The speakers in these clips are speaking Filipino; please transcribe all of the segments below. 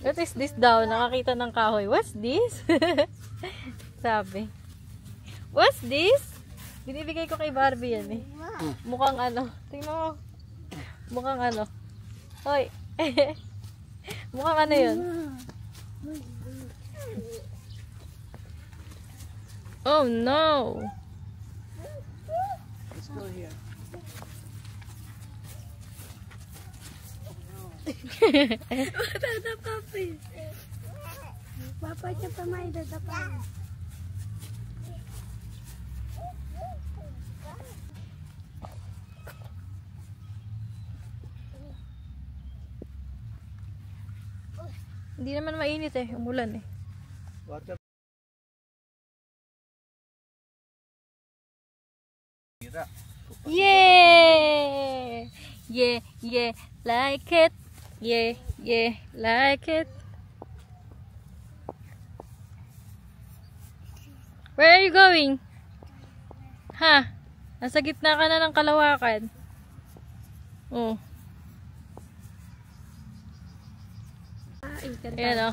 What is this daw? Nakakita ng kahoy. What's this? Sabi. What's this? Binibigay ko kay Barbie yan eh. Mukhang ano. Tingnan mo. Mukhang ano. Hoy. Mukhang ano yun? Oh no! Let's go here. Papi. Papa niya pa may dadapa. Hindi naman mainit eh. Umulan eh. Water. Yeah! Yeah, yeah, like it. Yeah, yeah, like it. Where are you going? Ha? Nasa gitna ka na ng kalawakan. Oh. Ayan o.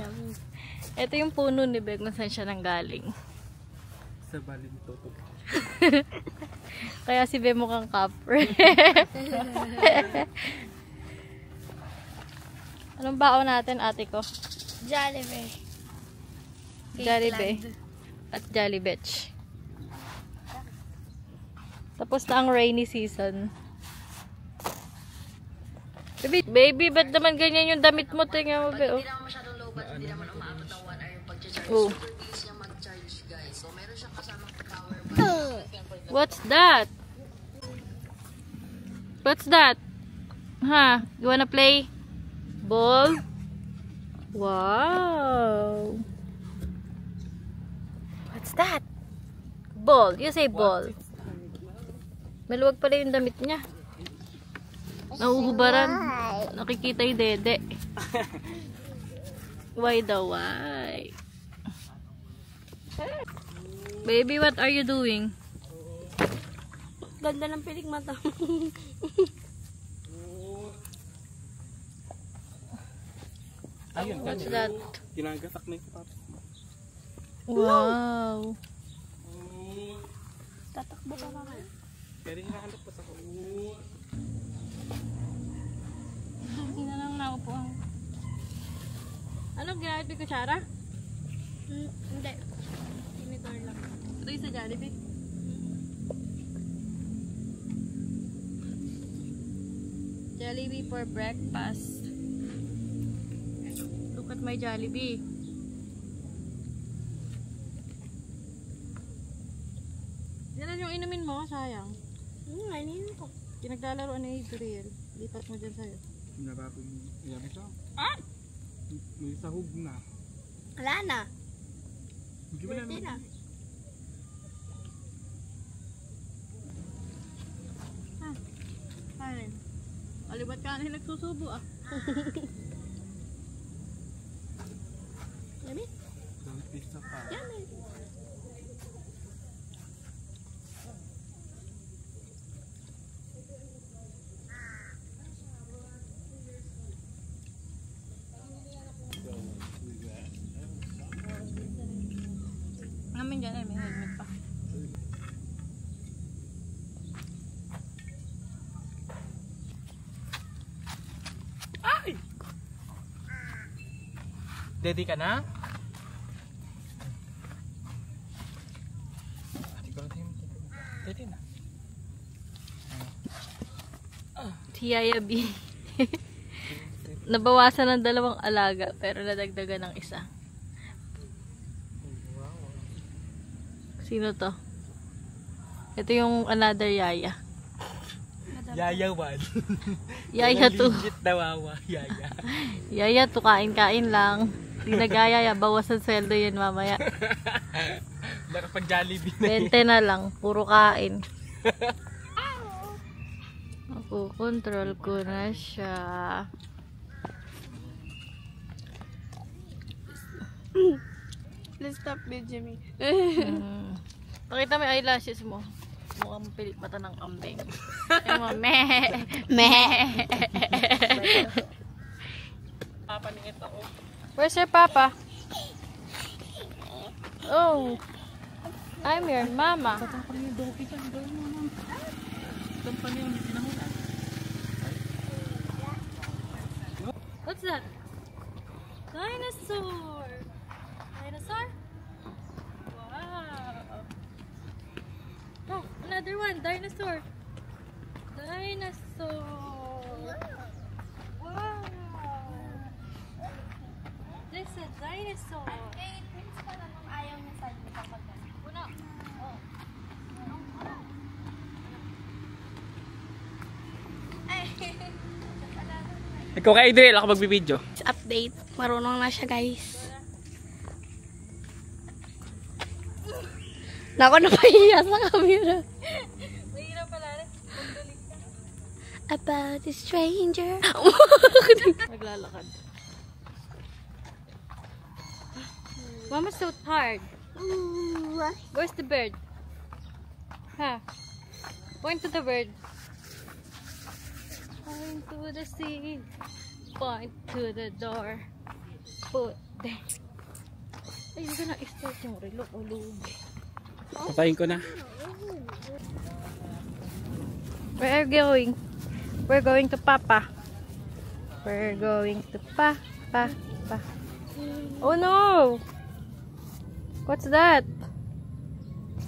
Ito yung puno ni Beg na saan siya nanggaling. Sa baling toto. Kaya si Beg mukhang kapre. Anong baon natin, ate ko? Jollibee. Jollibee. At Jollibee. Tapos na ang rainy season. Baby, ba't naman ganyan yung damit mo? Tingnan mo, Beg. Hindi naman masyadong low but hindi naman umaabot ng 1 hour yung pag-charge. Oh. Super bilis niya mag-charge, guys. So, meron siyang kasamang power bank. What's that? What's that? Huh? You wanna play? Ball? Wow. What's that? Ball. You say ball. Maluwag pala yung damit niya. Nauhubaran. Nakikita yung dede. Why daw? Why? Baby, what are you doing? Ganda ng pilik mata. Ayun, What's that? Ginagasak na yung sapatos mo. Wow. Tatakbo ka ba nga? Pero hinahanap pa sa ko. Hindi na lang naupo ang... Ano, ginamit mo yung kutsara? Hindi. Tinidor lang. Ito yung sa Jollibee. Jollibee for breakfast. Look at my Jollibee. Yan yung inumin mo, sayang. Ngayon ko. Pinaglalaroan ni Adriel. Lipat mo dyan sa'yo. Narapin mo. Yan ito. Ah! May sahog na. Wala na. Hindi mo Birthday na. Kanin. Alibat kanin nagsusubo ah. Yummy? Don't pizza pa. Yummy. Namin dyan ay may helmet pa. Ay! Ready ka na? Ready na. Si Yaya B. Nabawasan ng 2 alaga pero nadagdagan ng 1. Sino to? Ito yung another Yaya. Yaya 1. Yaya 2. Legit dawawa. Yaya. Yaya 2, kain-kain lang. Di nagayaya, bawasan sweldo yan mamaya. Nakapag Jollibee na 20 na lang, puro kain. Ako, control ko na siya. Let's stop video me. Pakita mo yung eyelashes mo. Mukhang pilit mata ng kambing. Ayun mo, meh. Meh. papaningit ako. Where's your papa? Oh, I'm your mama. Tatakpan niyo yung doki dyan. Gawin mo naman. Tatakpan niyo yung pinahulan. What's that? Dinosaur! Dinosaur? Wow! Oh, another one! Dinosaur! Dinosaur! Wow! There's a dinosaur! Kay Prince pa na nung ayaw niya sa inyo kapag Una! Oh! Ikaw kay Adriel, ako magbibideo. update. Marunong na siya, guys. Nako, napahiya sa camera. Mahirap pala rin. About a stranger. Naglalakad. Mama's so tired. Where's the bird? Ha? Point to the bird. Point to the sea. Point to the door. Put the... Ay, hindi ko na-start yung relo. Ulugi. Patayin ko na. Where are we going? We're going to Papa. We're going to Papa. Oh no! What's that?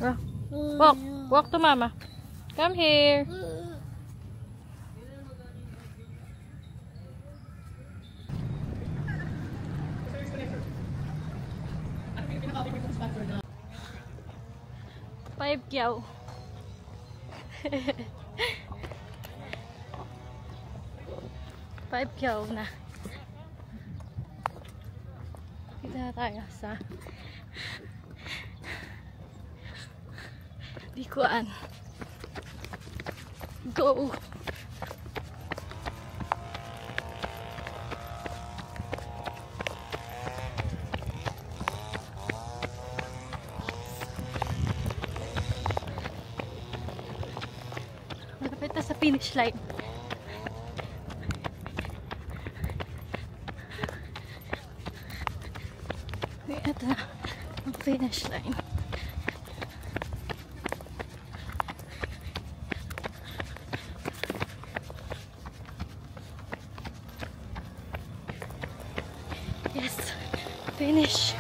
Oh. Walk to Mama. Come here. Five kyaw. Five kyaw na. Kita na tayo sa Bikuan. Go! Malapit na sa finish line. Ito na ang finish line. Yes, finish.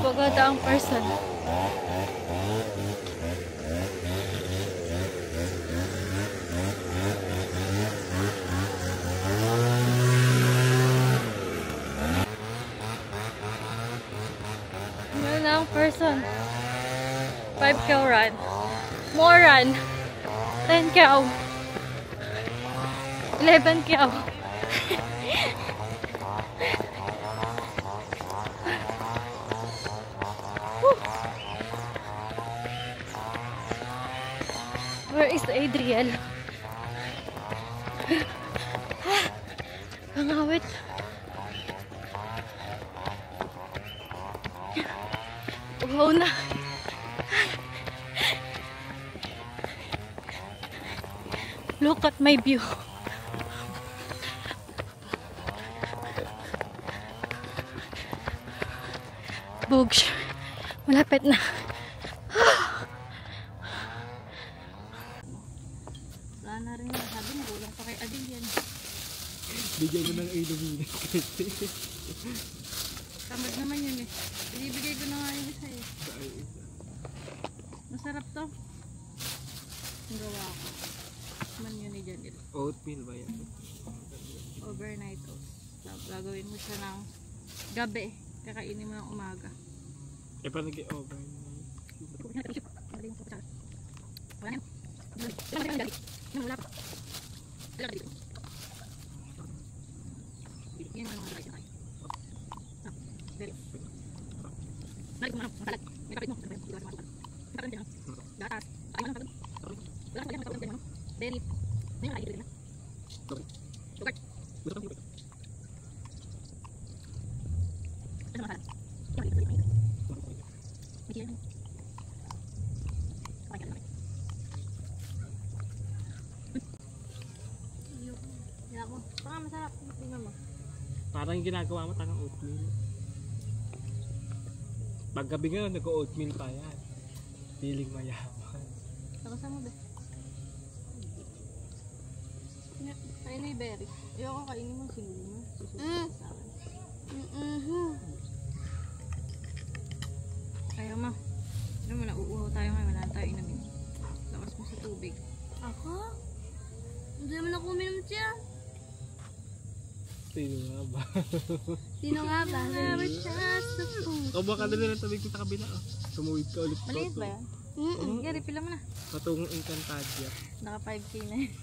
Pagod ang person. Meron na ang person. 5 cow run. More run. 10 cow. 11 cow. Where is Adriel? Ang awit. Wow na. Look at my view. Bugs. Malapit na. Wala na rin yan. Sabi mo, kulang pa kay Adil yan. Bigyan ko ng ilumina. Tamad naman yun eh. Ibibigay ko na nga yung isa eh. Masarap to. Ang gawa ko. Man yun ni Janil. Oatmeal ba yan? Overnight oats. Tapos gagawin mo siya ng gabi. Kakainin mo ng umaga. Eh, paano nag-overnight? Dari. yan. Yan ako. Baka masarap. Tingnan mo. Parang yung ginagawa mo tangang oatmeal. Paggabi nga, nag-oatmeal pa yan. Feeling mayaman. Nakasan mo ba? Kain na yung berry. Ayoko kainin mo siguro mo. Susunod sa akin. Ayaw mo. Ano mo na, uuhaw tayo ngayon. Wala na tayo inamin. Lakas mo sa tubig. Ako? Hindi naman ako uminom siya. Sino nga ba? Sino nga ba? O baka na lang tabig ko sa kabila. Oh. Tumuwid ka ulit. Maliit ba yan? Sige, refill mo na. Patungong Encantadia. Naka 5K na yun.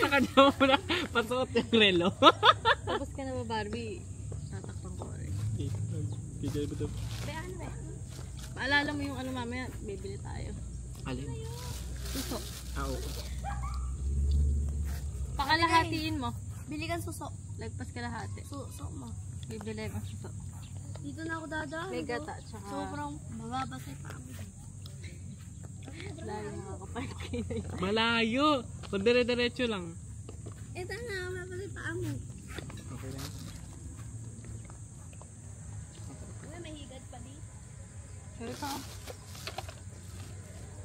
Nakadama mo na pasuot yung relo. Tapos ka na ba, Barbie? Tatakpan ko rin. Bigay mo ito. Be, ano ba? Paalala mo yung ano mamaya, bibili tayo. Alin? Suso. Oo. Pakalahatiin mo. Bili kang suso. Lagpas kalahati. Suso mo. Bibili mo suso. Dito na ako dadaan. May gata, tsaka Sobrang mababa sa paa mo. layo mga ka-5K na yun. Malayo. Kung dire-diretso lang. Ito na, mababa sa paa mo. Okay lang. Uy, may higad pa di. Pero pa.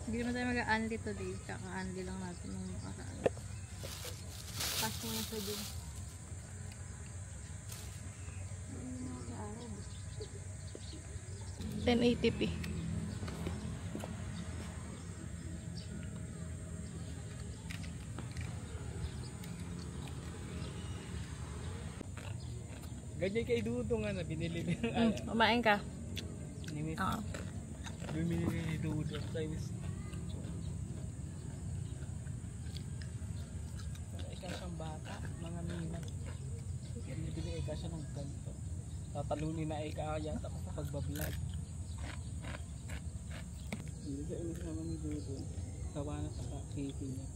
Hindi naman tayo mag-a-unli today. Tsaka unli lang natin nung makaraan. Pass mo na sa dun. 1080p. Ganyan kay Dudo nga na binili niya. Kumain ka. Nimis. Oo. Bumili ni Dudo. Tapos ikaw siyang bata, mga minat. Binibili ikaw siya ng ganito. Tatalunin na ikaw yata ko sa pagbablog. Hindi sa inis naman ni Dudo. Sawa na sa kakiti niya.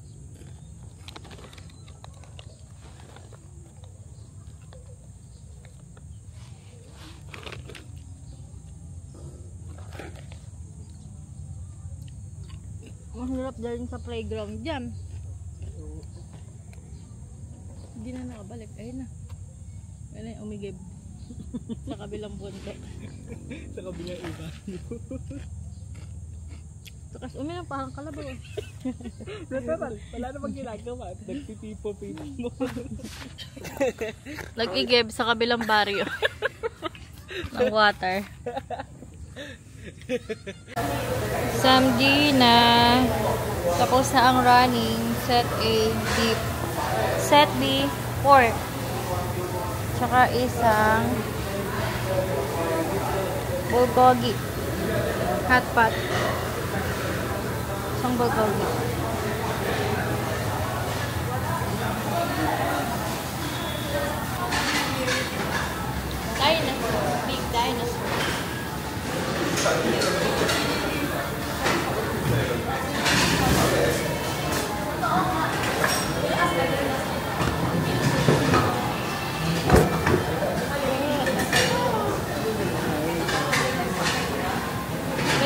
Mahirap dahil sa playground dyan. Hindi na nakabalik. Ayun na. Ayun na yung umigib. Sa kabilang punto. Sa kabilang iba. Takas umilang parang kalabaw. Natural. Wala namang ginagawa. Nagpipipo-pipo mo. Nag-igib sa kabilang baryo. Ng water. Samdi na. Tapos na ang running. Set A, deep. Set B, pork. Tsaka isang bulgogi. Hot pot. Isang bulgogi. Dinosaur. Big dinosaur.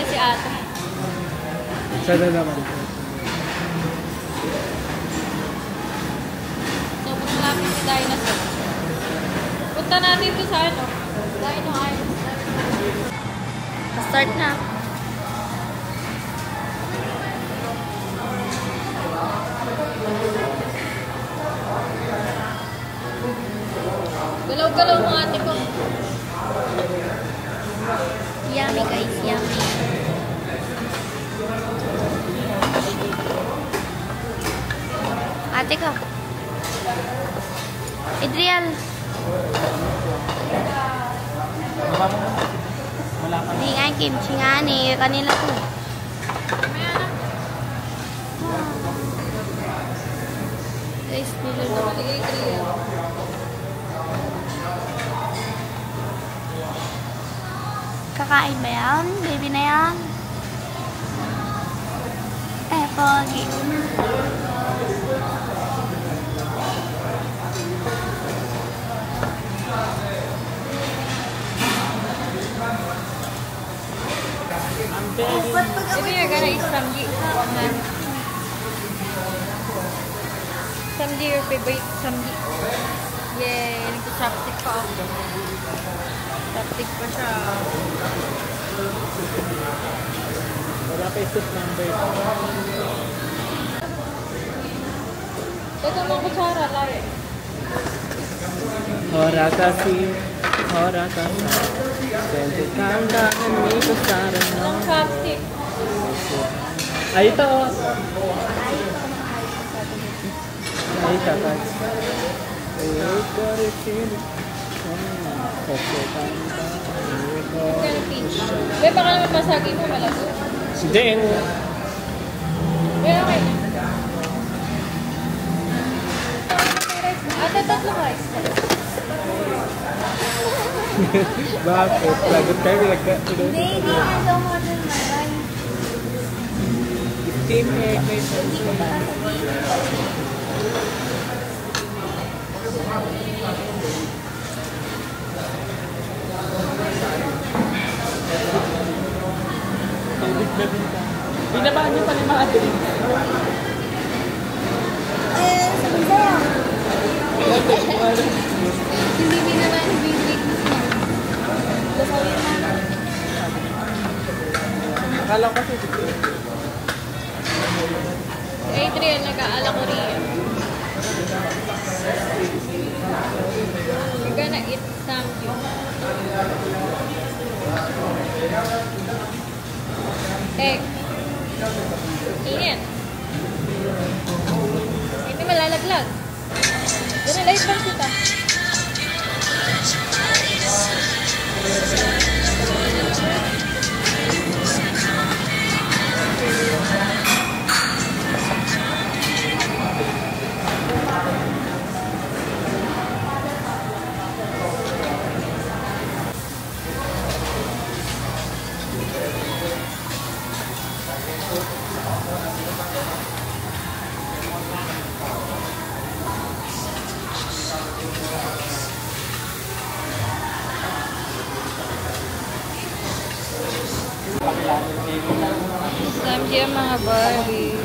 Si ate. Sana naman. So, punta natin si Dinosaur. Punta natin ito sa ano? Dino Island. Start na. Galaw-galaw mo ate ko. Yummy guys, yummy. Ate ko. Adriel. Wala ka. Hindi nga yung kimchi nga ni. Kanila to. Guys, niluluto. Kakain ba yan? Baby na yan? Pogi. Maybe you're gonna eat samgi. Samgi, your favorite samgi. Yay! Nagsa-chopstick pa ako. Chopstick pa siya. Wala pa yung soup number. Ito mga kutsara, lari. Hora kasi. Sente kandahan may kusaran Ang ng chopstick. Ay, ito. Ay, tapat. Be, baka naman masagi mo malago. Hindi. Be, okay na. Ate, tatlo rice. Bakit? Lagot kayo. Hindi, I don't want to my Steam egg. May binabaan niyo pa ni mga drink. sabi sa'yo. Hindi naman bibig niya. Dasawin na. Akala ko kasi dito. Adrian, nag-aala ko rin. We're gonna eat something. Egg. Init. Hindi malalaglag. Diyan na light bang kita. Samji ang mga Barbie.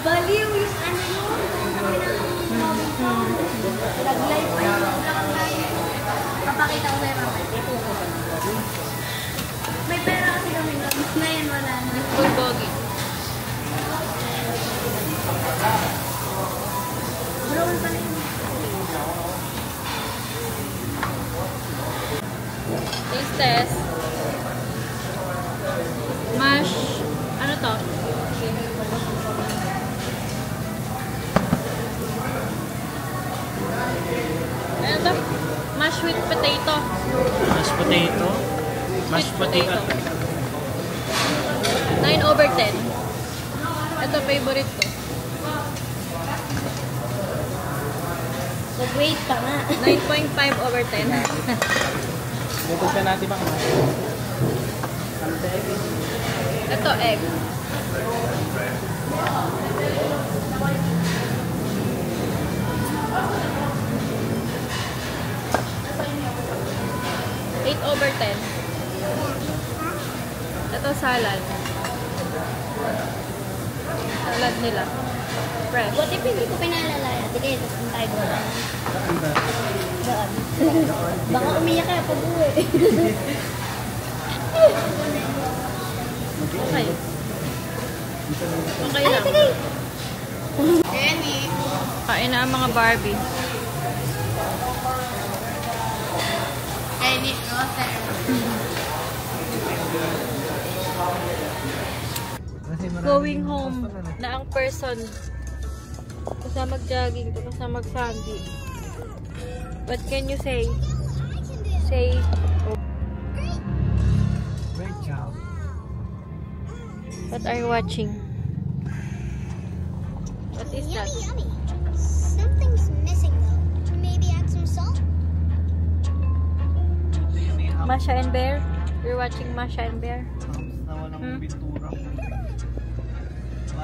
Baliw yung ano yun. Nag-live pa yung live. Papakita ko sa'yo mamaya. May pera kasi kami ngayon wala na. Bulgogi. Brown pa na yun. Taste test. Mash. Ano to? Ano to? Mash with potato. Mashed potato. Mashed potato. 9/10. Ito favorite ko. Nag-wait pa nga. 9.5/10. Bukod ka natin bang Ito egg. (8/10). Ito salad. Salad nila. Fresh. What if hindi ko pinalalaya? Sige, tapos kung tayo doon. Doon. Baka umiyak ka pag uwi. Okay. Okay Ay, lang. sige. Kain na ang mga Barbie. Any water. Going home na ang person. Basta mag-jogging, basta mag-sandy. What can you say? Say, Great job. what are you watching? What is that? Yummy. Something's missing though. Maybe add some salt? Masha and Bear? You're watching Masha and Bear? Na walang pintura.